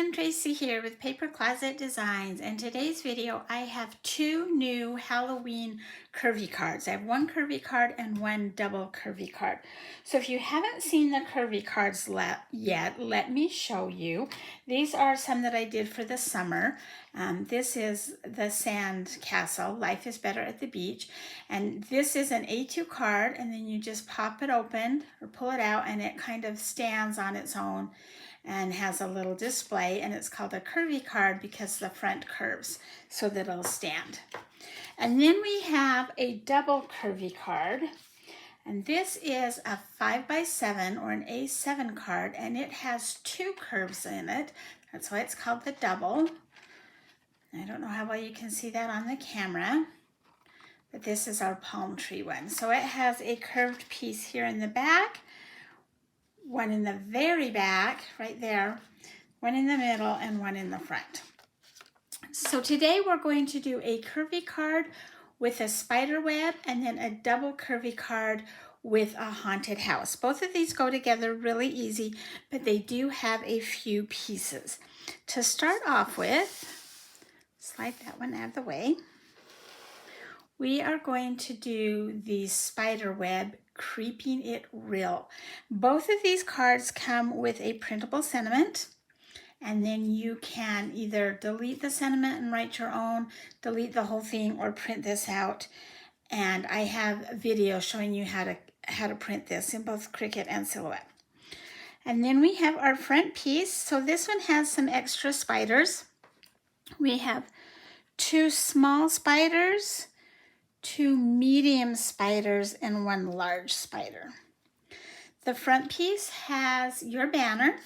everyone, Tracy here with Paper Closet Designs. In today's video, I have two new Halloween curvy cards. I have one curvy card and one double curvy card. So if you haven't seen the curvy cards yet, let me show you. These are some that I did for the summer. This is the Sand Castle, Life is Better at the Beach. And this is an A2 card, and then you just pop it open or pull it out, and it kind of stands on its own and has a little display, and it's called a curvy card because the front curves so that it'll stand. And then we have a double curvy card, and this is a 5x7 or an A7 card, and it has two curves in it. That's why it's called the double. I don't know how well you can see that on the camera, but this is our palm tree one. So it has a curved piece here in the back, one in the very back, right there, one in the middle, and one in the front. So today we're going to do a curvy card with a spider web and then a double curvy card with a haunted house. Both of these go together really easy, but they do have a few pieces. To start off with, slide that one out of the way, we are going to do the spider web, Creeping It Real. Both of these cards come with a printable sentiment, and then you can either delete the sentiment and write your own, delete the whole thing, or print this out. And I have a video showing you how to print this in both Cricut and Silhouette. And then we have our front piece. So this one has some extra spiders. We have two small spiders, two medium spiders, and one large spider. The front piece has your banner.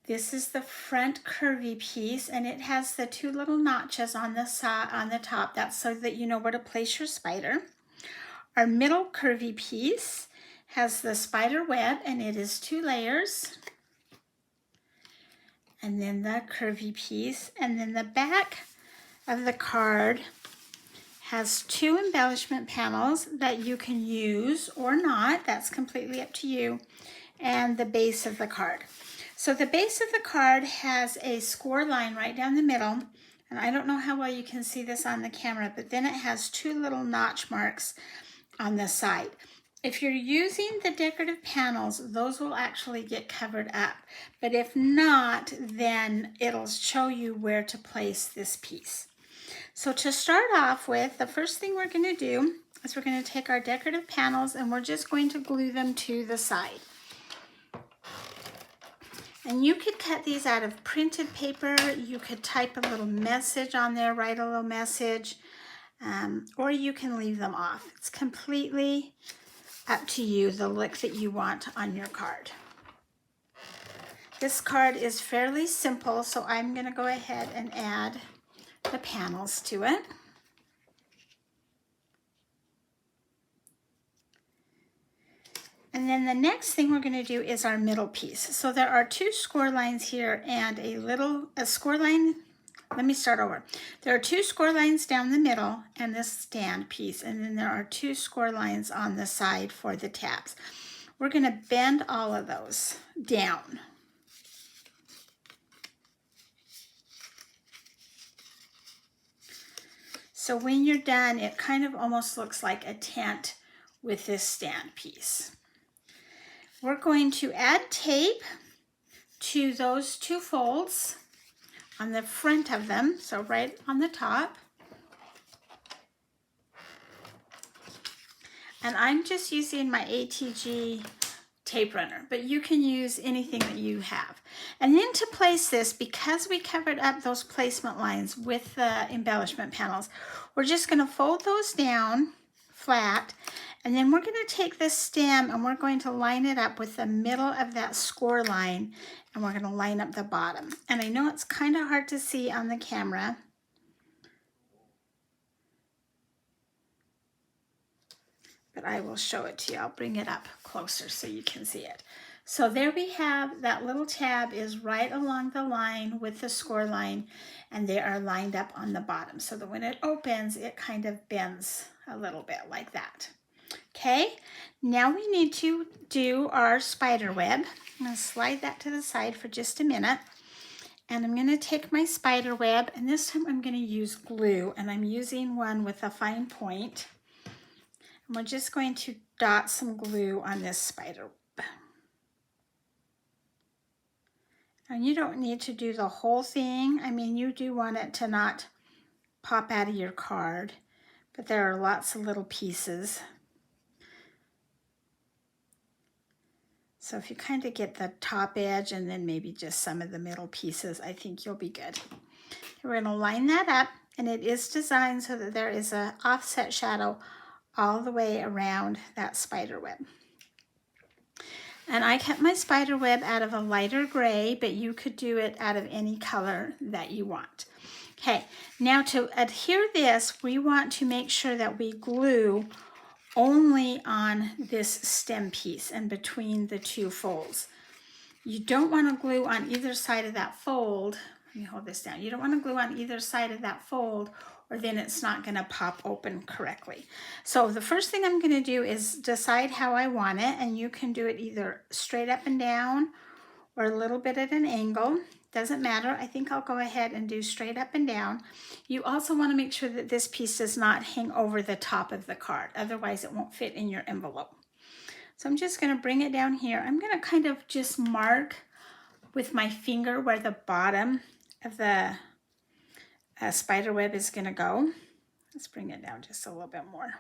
This is the front curvy piece, and it has the two little notches on the side, on the top. That's so that you know where to place your spider. Our middle curvy piece has the spider web, and it is 2 layers. And then the curvy piece, and then the back of the card has 2 embellishment panels that you can use or not. That's completely up to you. And the base of the card. So the base of the card has a score line right down the middle, and I don't know how well you can see this on the camera, but then it has 2 little notch marks on the side. If you're using the decorative panels, those will actually get covered up. But if not, then it'll show you where to place this piece. So to start off with, the first thing we're going to do is we're going to take our decorative panels and we're just going to glue them to the side. And you could cut these out of printed paper. You could type a little message on there, write a little message, or you can leave them off. It's completely up to you, the look that you want on your card. This card is fairly simple, so I'm going to go ahead and add the panels to it. And then the next thing we're going to do is our middle piece. So there are 2 score lines here and a score line. Let me start over. There are 2 score lines down the middle and this stand piece, and then there are 2 score lines on the side for the tabs. We're going to bend all of those down. So when you're done, it kind of almost looks like a tent with this stand piece. We're going to add tape to those 2 folds on the front of them, so right on the top. And I'm just using my ATG tape runner, but you can use anything that you have. And then to place this, because we covered up those placement lines with the embellishment panels, we're just going to fold those down flat, and then we're going to take this stem and we're going to line it up with the middle of that score line, and we're going to line up the bottom. And I know it's kind of hard to see on the camera, but I will show it to you. I'll bring it up closer so you can see it. So there we have, that little tab is right along the line with the score line, and they are lined up on the bottom so that when it opens, it kind of bends a little bit like that. Okay, now we need to do our spider web. I'm going to slide that to the side for just a minute. And I'm going to take my spider web, and this time I'm going to use glue, and I'm using one with a fine point. And we're just going to dot some glue on this spider web. And you don't need to do the whole thing. I mean, you do want it to not pop out of your card, but there are lots of little pieces. So if you kind of get the top edge and then maybe just some of the middle pieces, I think you'll be good. We're going to line that up, and it is designed so that there is an offset shadow all the way around that spider web. And I kept my spider web out of a lighter gray, but you could do it out of any color that you want. Okay, now to adhere this, we want to make sure that we glue only on this stem piece and between the two folds. You don't want to glue on either side of that fold. Let me hold this down. You don't want to glue on either side of that fold, or then it's not going to pop open correctly. So the first thing I'm going to do is decide how I want it, and you can do it either straight up and down or a little bit at an angle. Doesn't matter. I think I'll go ahead and do straight up and down. You also want to make sure that this piece does not hang over the top of the card. Otherwise, it won't fit in your envelope. So I'm just going to bring it down here. I'm going to kind of just mark with my finger where the bottom of the spider web is going to go. Let's bring it down just a little bit more.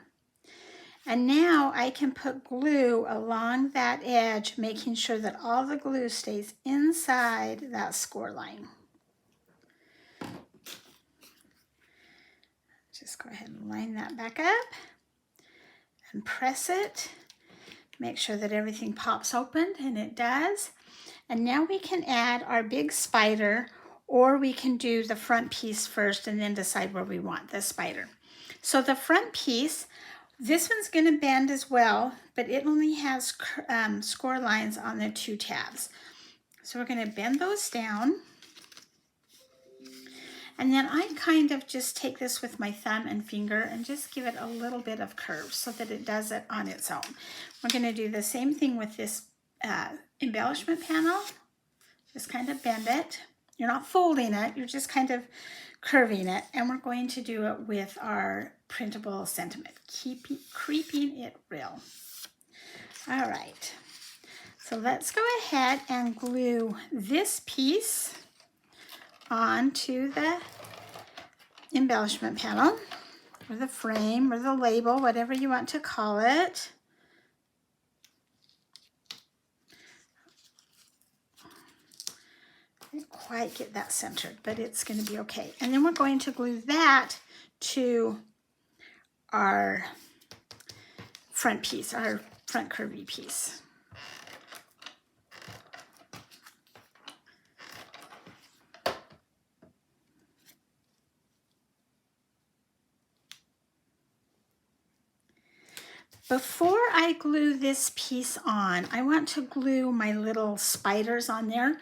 And now I can put glue along that edge, making sure that all the glue stays inside that score line. Just go ahead and line that back up and press it. Make sure that everything pops open, and it does. And now we can add our big spider, or we can do the front piece first and then decide where we want the spider. So the front piece, this one's going to bend as well, but it only has score lines on the 2 tabs. So we're going to bend those down. And then I kind of just take this with my thumb and finger and just give it a little bit of curve so that it does it on its own. We're going to do the same thing with this embellishment panel. Just kind of bend it. You're not folding it, you're just kind of curving it. And we're going to do it with our printable sentiment, creeping it real. All right, so let's go ahead and glue this piece onto the embellishment panel, or the frame, or the label, whatever you want to call it. I didn't quite get that centered, but it's going to be okay. And then we're going to glue that to our front piece, our front curvy piece. Before I glue this piece on, I want to glue my little spiders on there.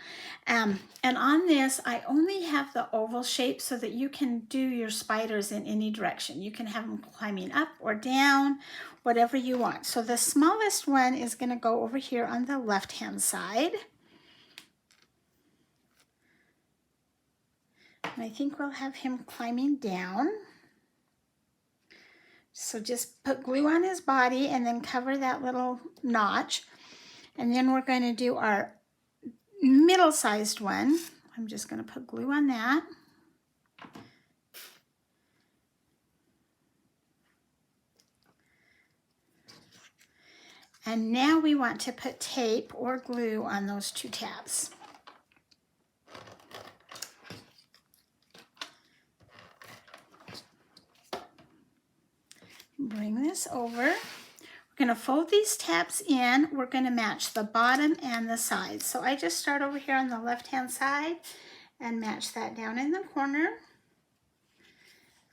And on this, I only have the oval shape so that you can do your spiders in any direction. You can have them climbing up or down, whatever you want. So the smallest one is going to go over here on the left-hand side. And I think we'll have him climbing down. So just put glue on his body and then cover that little notch. And then we're going to do our middle-sized one. I'm just going to put glue on that. And now we want to put tape or glue on those 2 tabs. Bring this over. We're going to fold these tabs in. We're going to match the bottom and the sides. So I just start over here on the left-hand side and match that down in the corner.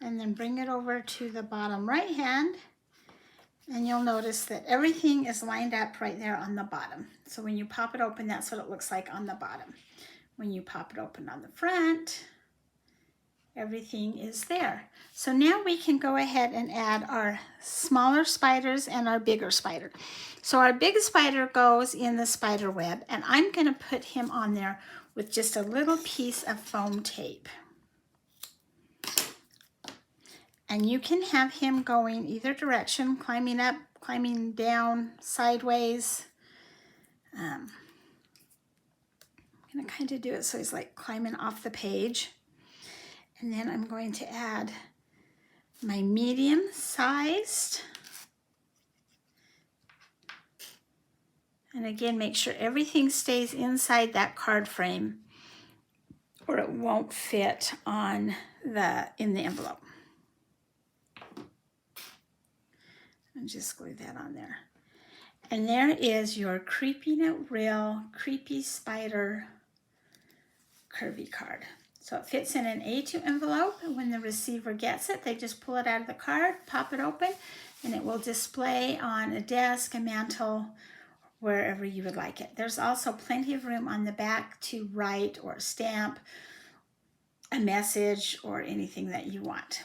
And then bring it over to the bottom right hand. And you'll notice that everything is lined up right there on the bottom. So when you pop it open, that's what it looks like on the bottom. When you pop it open on the front, everything is there. So now we can go ahead and add our smaller spiders and our bigger spider. So our big spider goes in the spider web, and I'm going to put him on there with just a little piece of foam tape. And you can have him going either direction, climbing up, climbing down, sideways. I'm going to kind of do it so he's like climbing off the page. And then I'm going to add my medium-sized. And again, make sure everything stays inside that card frame or it won't fit on in the envelope. And just glue that on there. And there is your Creeping It Real Creepy Spider Curvy card. So it fits in an A2 envelope, and when the receiver gets it, they just pull it out of the card, pop it open, and it will display on a desk, a mantle, wherever you would like it. There's also plenty of room on the back to write or stamp a message or anything that you want.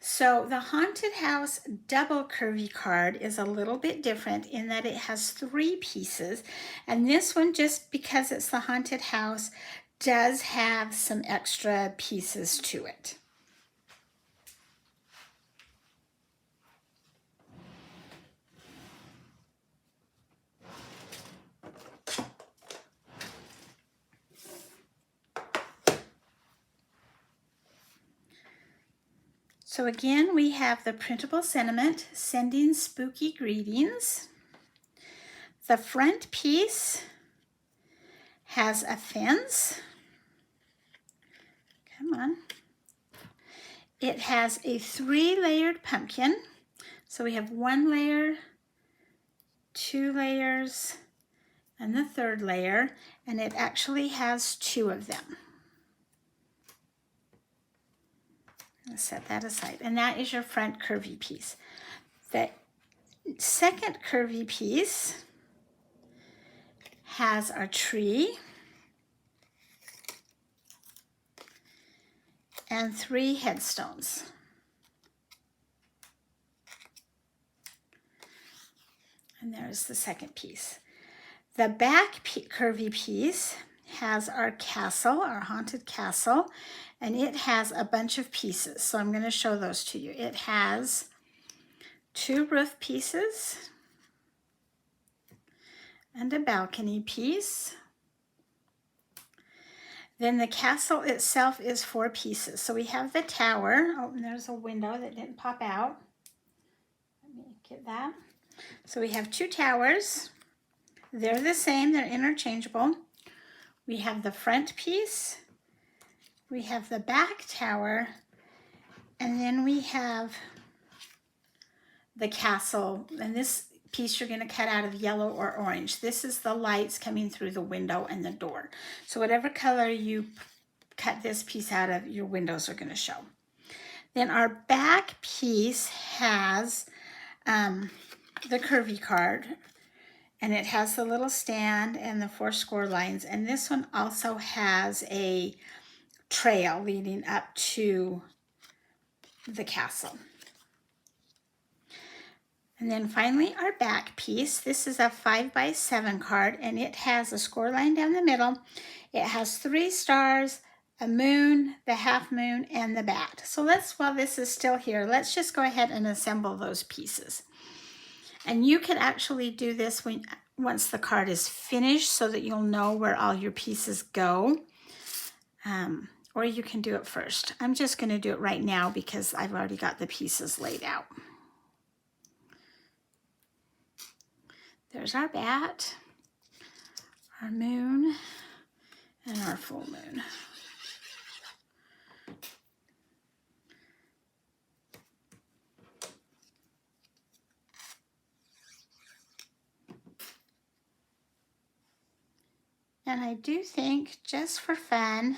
So the Haunted House double curvy card is a little bit different in that it has 3 pieces, and this one, just because it's the Haunted House, does have some extra pieces to it. So again, we have the printable sentiment, sending spooky greetings. The front piece has a fence. Come on. It has a 3-layered pumpkin. So we have 1 layer, 2 layers, and the 3rd layer, and it actually has 2 of them. Set that aside, and that is your front curvy piece. The second curvy piece has our tree and 3 headstones. And there's the second piece. The back curvy piece has our castle, our haunted castle, and it has a bunch of pieces. So I'm going to show those to you. It has 2 roof pieces and a balcony piece. Then the castle itself is 4 pieces. So we have the tower. Oh, and there's a window that didn't pop out. Let me get that. So we have 2 towers. They're the same, they're interchangeable. We have the front piece, we have the back tower, and then we have the castle. And this piece you're going to cut out of yellow or orange. This is the lights coming through the window and the door. So whatever color you cut this piece out of, your windows are going to show. Then our back piece has the curvy card. And it has the little stand and the 4 score lines. And this one also has a trail leading up to the castle. And then finally our back piece. This is a 5x7 card, and it has a score line down the middle. It has 3 stars, a moon, the half moon, and the bat. So while this is still here, let's just go ahead and assemble those pieces. And you can actually do this once the card is finished so that you'll know where all your pieces go. Or you can do it first. I'm just going to do it right now because I've already got the pieces laid out. There's our bat, our moon, and our full moon. And I do think, just for fun,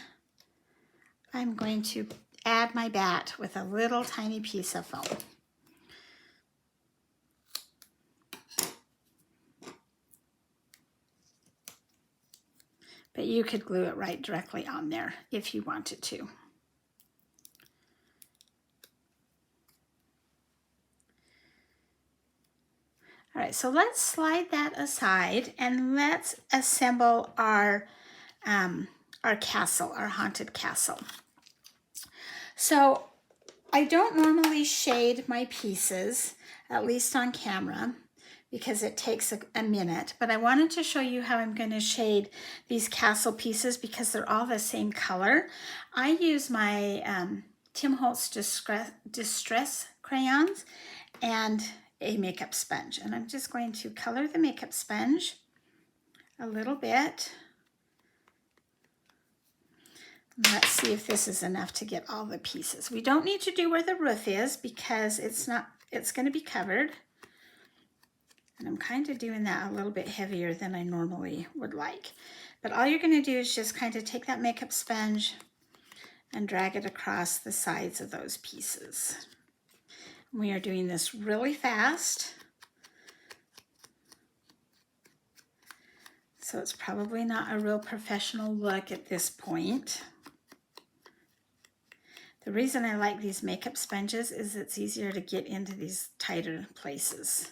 I'm going to add my bat with a little tiny piece of foam. you could glue it right directly on there if you wanted to. All right, so let's slide that aside and let's assemble our castle, our haunted castle. So I don't normally shade my pieces, at least on camera, because it takes a minute, but I wanted to show you how I'm going to shade these castle pieces because they're all the same color. I use my Tim Holtz Distress Crayons and a makeup sponge, and I'm just going to color the makeup sponge a little bit. Let's see if this is enough to get all the pieces. We don't need to do where the roof is because it's going to be covered. And I'm kind of doing that a little bit heavier than I normally would like. But all you're going to do is just kind of take that makeup sponge and drag it across the sides of those pieces. We are doing this really fast. So it's probably not a real professional look at this point. The reason I like these makeup sponges is it's easier to get into these tighter places.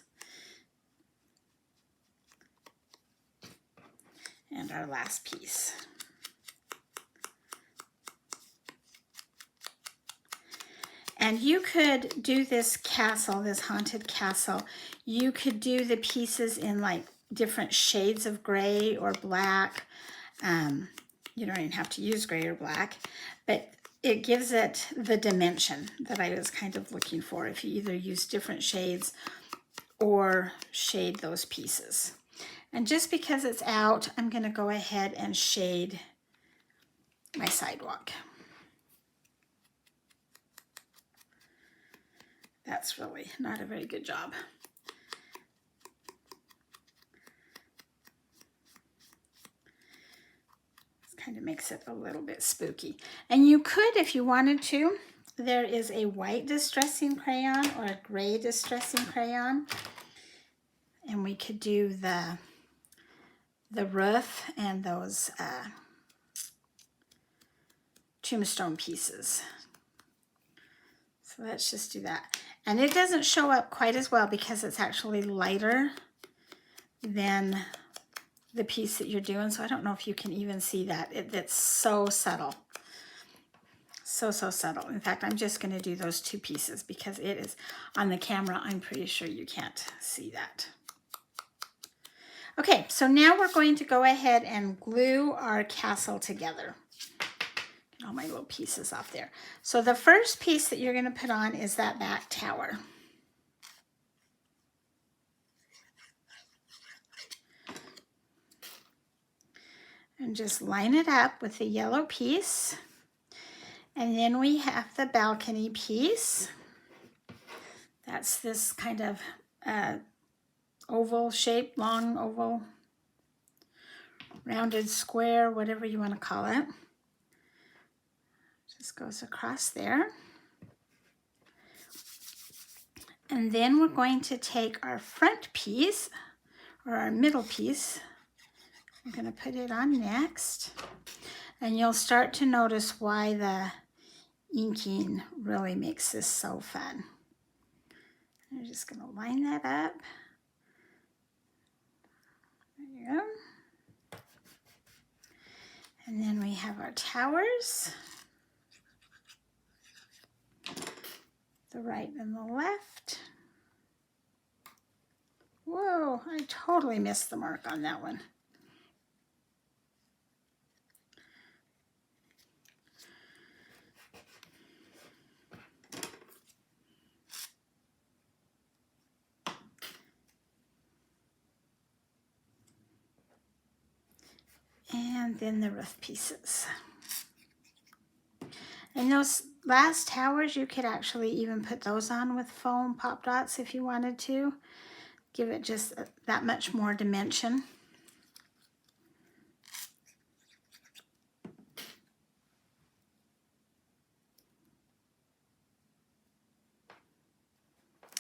And our last piece. And you could do this castle, this haunted castle, you could do the pieces in like different shades of gray or black. You don't even have to use gray or black, but it gives it the dimension that I was kind of looking for if you either use different shades or shade those pieces. And just because it's out, I'm going to go ahead and shade my sidewalk. That's really not a very good job. This kind of makes it a little bit spooky. And you could, if you wanted to, there is a white distressing crayon or a gray distressing crayon. And we could do the roof and those tombstone pieces. So let's just do that. And it doesn't show up quite as well because it's actually lighter than the piece that you're doing. So I don't know if you can even see that. It's so subtle. So subtle. In fact, I'm just going to do those two pieces because it is on the camera. I'm pretty sure you can't see that. Okay, so now we're going to go ahead and glue our castle together. Get all my little pieces off there. So the first piece that you're going to put on is that back tower. And just line it up with the yellow piece. And then we have the balcony piece. That's this kind of oval shape, long oval, rounded square, whatever you want to call it. Just goes across there. And then we're going to take our front piece, or our middle piece. I'm going to put it on next. And you'll start to notice why the inking really makes this so fun. I'm just going to line that up. There you go. And then we have our towers, the right and the left. Whoa, I totally missed the mark on that one. And then the roof pieces. And those last towers, you could actually even put those on with foam pop dots if you wanted to. Give it just that much more dimension.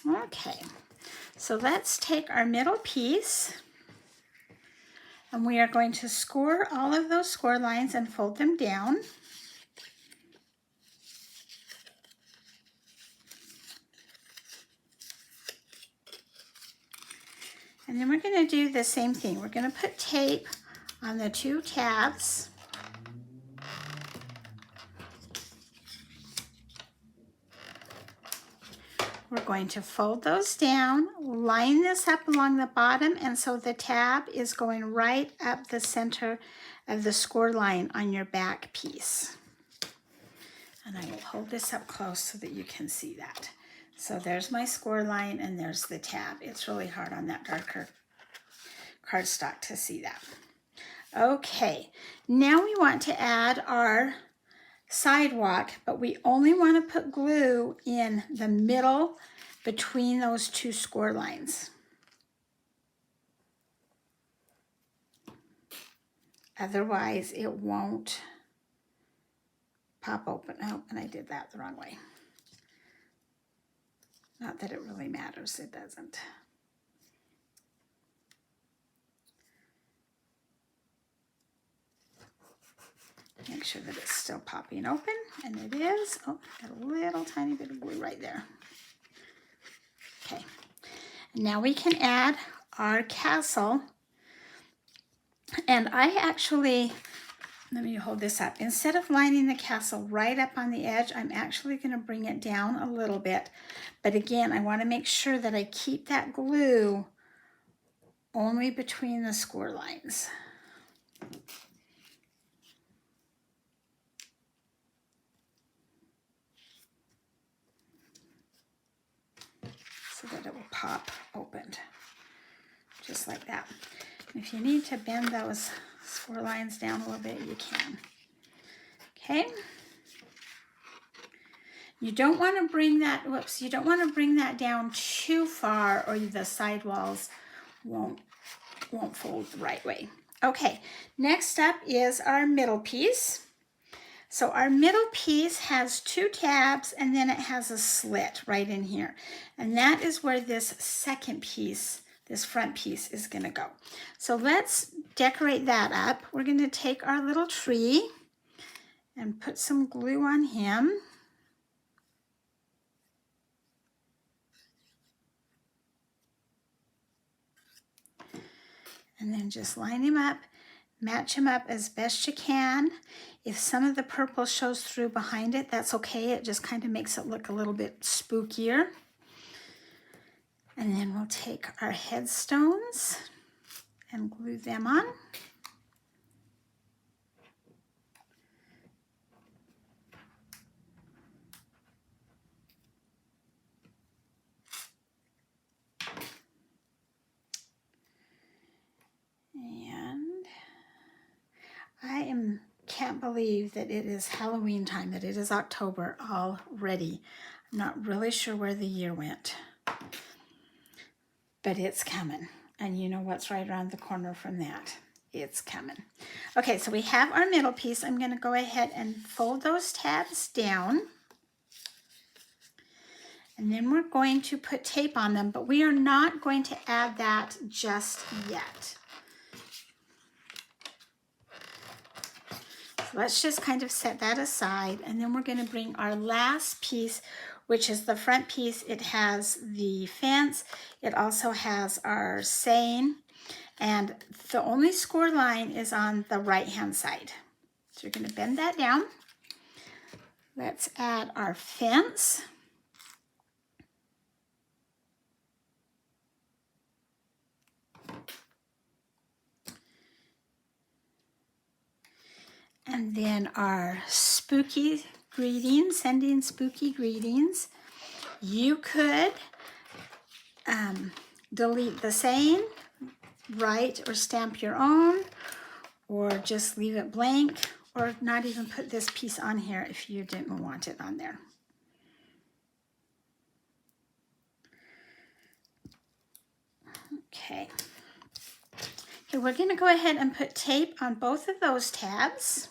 Okay, so let's take our middle piece And we are going to score all of those score lines and fold them down. And then we're going to do the same thing. We're going to put tape on the 2 tabs. We're going to fold those down, line this up along the bottom, and so the tab is going right up the center of the score line on your back piece. And I will hold this up close so that you can see that. So there's my score line and there's the tab. It's really hard on that darker cardstock to see that. Okay, now we want to add our sidewalk, but we only want to put glue in the middle between those 2 score lines. Otherwise, it won't pop open. Oh, and I did that the wrong way. Not that it really matters, it doesn't. Make sure that it's still popping open, and it is. Oh, got a little tiny bit of glue right there. Okay, now we can add our castle. And I actually, let me hold this up. Instead of lining the castle right up on the edge, I'm actually going to bring it down a little bit. But again, I want to make sure that I keep that glue only between the score lines. So that it will pop open, just like that. And if you need to bend those score lines down a little bit, you can. Okay. You don't want to bring that, whoops, you don't want to bring that down too far or the sidewalls won't fold the right way. Okay, next up is our middle piece. So our middle piece has 2 tabs and then it has a slit right in here. And that is where this second piece, this front piece is going to go. So let's decorate that up. We're going to take our little tree and put some glue on him. And then just line him up, match him up as best you can. If some of the purple shows through behind it, that's okay. It just kind of makes it look a little bit spookier. And then we'll take our headstones and glue them on. And I can't believe that it is Halloween time, that it is October already. I'm not really sure where the year went, but it's coming. And you know what's right around the corner from that. It's coming. Okay, so we have our middle piece. I'm going to go ahead and fold those tabs down. And then we're going to put tape on them, but we are not going to add that just yet. So let's just kind of set that aside, and then we're going to bring our last piece, which is the front piece. It has the fence. It also has our saying, and the only score line is on the right-hand side. So you're going to bend that down. Let's add our fence. And then our spooky greetings, sending spooky greetings. You could delete the saying, write or stamp your own, or just leave it blank, or not even put this piece on here if you didn't want it on there. Okay. Okay, we're going to go ahead and put tape on both of those tabs.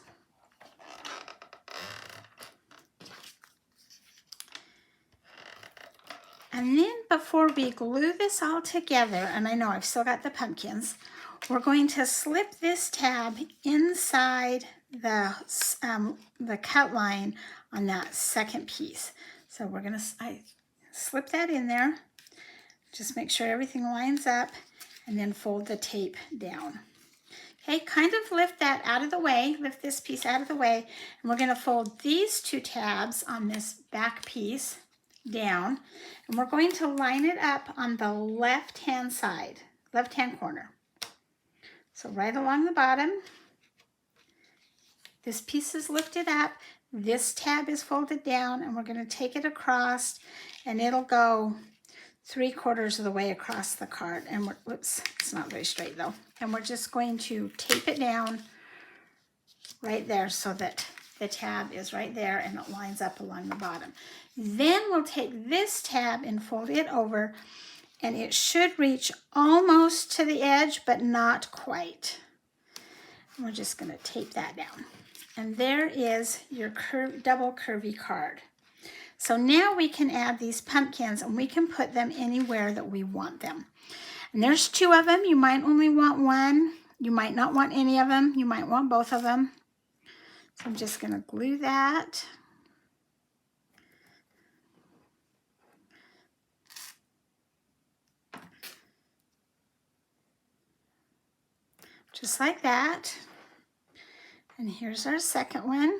And then before we glue this all together, and I know I've still got the pumpkins, we're going to slip this tab inside the cut line on that second piece. So we're going to slip that in there. Just make sure everything lines up and then fold the tape down. Okay, kind of lift that out of the way, lift this piece out of the way, and we're going to fold these two tabs on this back piece down, and we're going to line it up on the left-hand side, left-hand corner. So right along the bottom, this piece is lifted up, this tab is folded down, and we're going to take it across, and it'll go 3/4 of the way across the card. And we're, whoops, it's not very straight though. And we're just going to tape it down right there so that the tab is right there and it lines up along the bottom. Then we'll take this tab and fold it over, and it should reach almost to the edge, but not quite. And we're just going to tape that down. And there is your double curvy card. So now we can add these pumpkins, and we can put them anywhere that we want them. And there's 2 of them. You might only want one. You might not want any of them. You might want both of them. So I'm just going to glue that. Just like that. And here's our second one.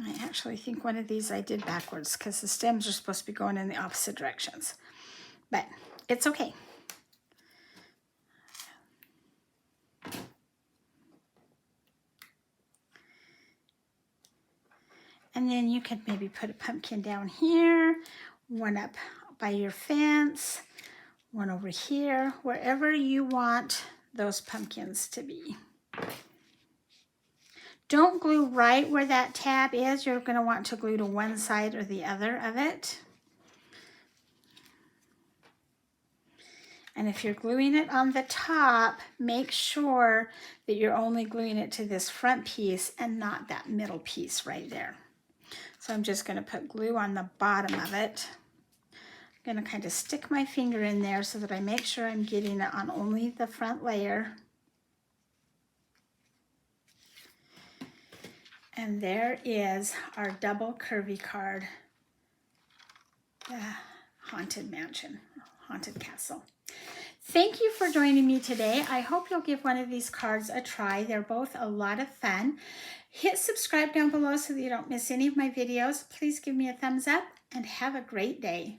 I actually think one of these I did backwards because the stems are supposed to be going in the opposite directions. But it's okay. And then you could maybe put a pumpkin down here, one up by your fence, one over here, wherever you want those pumpkins to be. Don't glue right where that tab is. You're going to want to glue to one side or the other of it. And if you're gluing it on the top, make sure that you're only gluing it to this front piece and not that middle piece right there. So I'm just going to put glue on the bottom of it. I'm going to kind of stick my finger in there so that I make sure I'm getting it on only the front layer. And there is our double curvy card, the Haunted Mansion, Haunted Castle. Thank you for joining me today. I hope you'll give one of these cards a try. They're both a lot of fun. Hit subscribe down below so that you don't miss any of my videos. Please give me a thumbs up and have a great day.